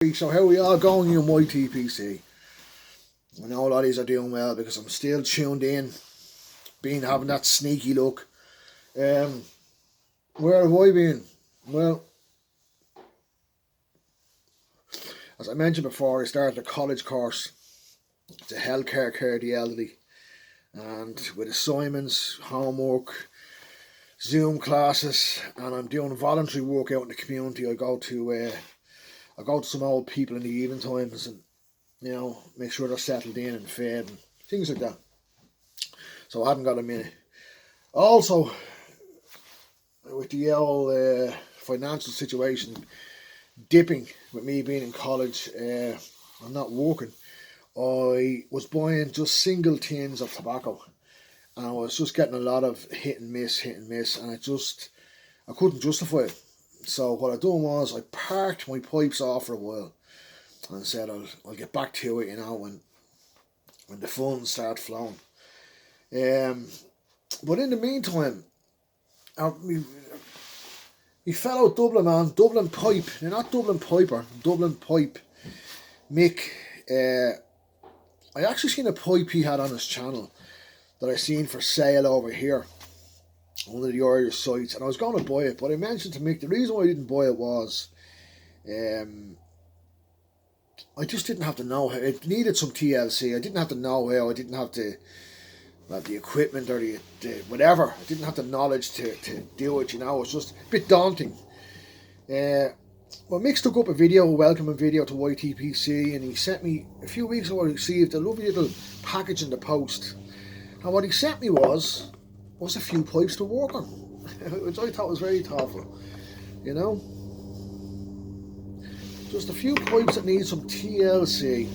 So how are we all going in YTPC? I know a lot of these are doing well because I'm still tuned in, having that sneaky look. Where have I been? Well, as I mentioned before, I started a college course. It's a healthcare care of the elderly, and with assignments, homework, Zoom classes, and I'm doing voluntary work out in the community. I go to some old people in the evening times and make sure they're settled in and fed and things like that. So I haven't got a minute. Also, with the old financial situation dipping, with me being in college, I'm not working. I was buying just single tins of tobacco, and I was just getting a lot of hit and miss, and I couldn't justify it. So what I done was I parked my pipes off for a while and said I'll get back to it, when the funds start flowing. But in the meantime, he fellow Dublin man, Dublin Pipe, they're not Dublin Piper, Dublin Pipe, Mick, I actually seen a pipe he had on his channel that I seen for sale over here, one of the Irish sites, and I was going to buy it, but I mentioned to Mick the reason why I didn't buy it was I just didn't have to know how. It needed some TLC. I didn't have to know how. I didn't have to the equipment or the whatever. I didn't have the knowledge to do it. It was just a bit daunting. Well, Mick took up a welcoming video to YTPC, and he sent me a few weeks ago. I received a lovely little package in the post, and what he sent me was a few pipes to work on, which I thought was very thoughtful. Just a few pipes that need some TLC.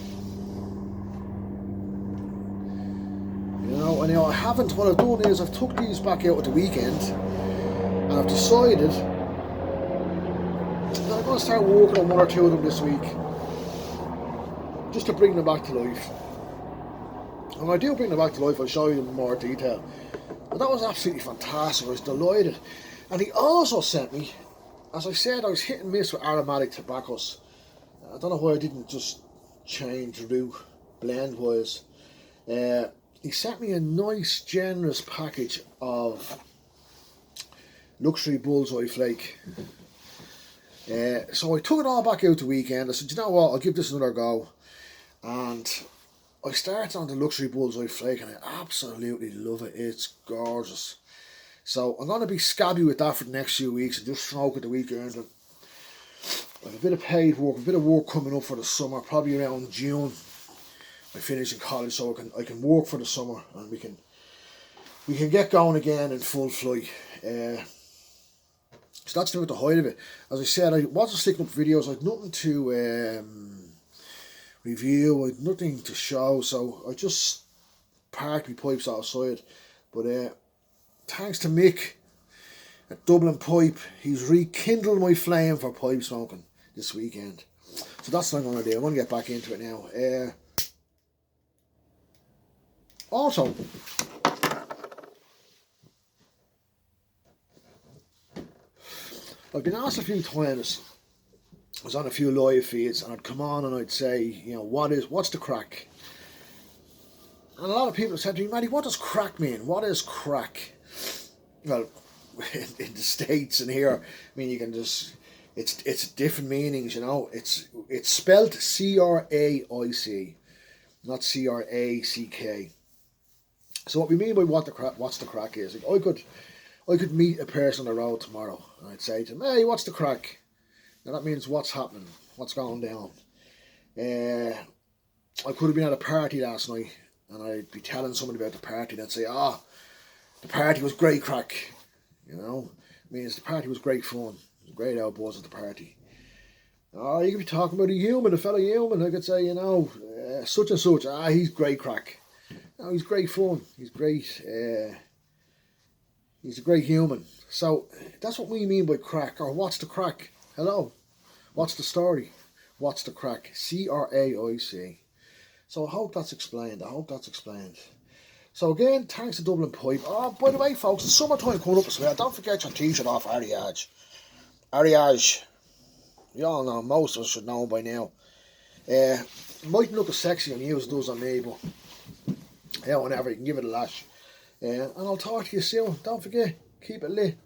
And I haven't. What I've done is I've took these back out at the weekend, and I've decided that I'm going to start working on one or two of them this week, just to bring them back to life. And when I do bring them back to life, I'll show you them in more detail. But that was absolutely fantastic. I was delighted. And he also sent me, as I said, I was hit and miss with aromatic tobaccos. I don't know why I didn't just change route blend wise. He sent me a nice generous package of luxury bullseye flake. So I took it all back out the weekend. I said, you know what, I'll give this another go. And I started on the luxury bullseye flake, and I absolutely love it. It's gorgeous. So I'm going to be scabby with that for the next few weeks and just smoke it the weekend. And I have a bit of paid work, a bit of work coming up for the summer, probably around June. I finish in college, so I can work for the summer, and we can get going again in full flight. So that's about the height of it. As I said, I wasn't sticking up videos. I had nothing to review. I had nothing to show, so I just parked my pipes outside. But thanks to Mick at Dublin Pipe, he's rekindled my flame for pipe smoking this weekend. So that's what I'm going to do. I'm going to get back into it now. Also, I've been asked a few times, I was on a few live feeds, and I'd come on and I'd say, what's the crack? And a lot of people have said to me, Matty, what does crack mean? What is crack? Well, in the States and here, you can just, it's different meanings, It's spelt CRAIC, not CRACK. So what we mean by what's the crack is, I could meet a person on the road tomorrow, and I'd say to them, hey, what's the crack? Now that means what's happening, what's going down. I could have been at a party last night, and I'd be telling somebody about the party, and they'd say, the party was great crack. Means the party was great fun. It was a great old buzz at the party. You could be talking about a fellow human. I could say, such and such. He's great crack. No, he's great fun. He's great. He's a great human. So that's what we mean by crack, or what's the crack? Hello, what's the story? What's the crack? CRAIC. So I hope that's explained. So again, thanks to Dublin Pipe. Oh, by the way, folks, it's summertime coming up as well. Don't forget your t-shirt off Ariage. You all know, most of us should know by now. It mightn't look as sexy on you as it does on me, but yeah, whenever you can give it a lash. And I'll talk to you soon. Don't forget, keep it lit.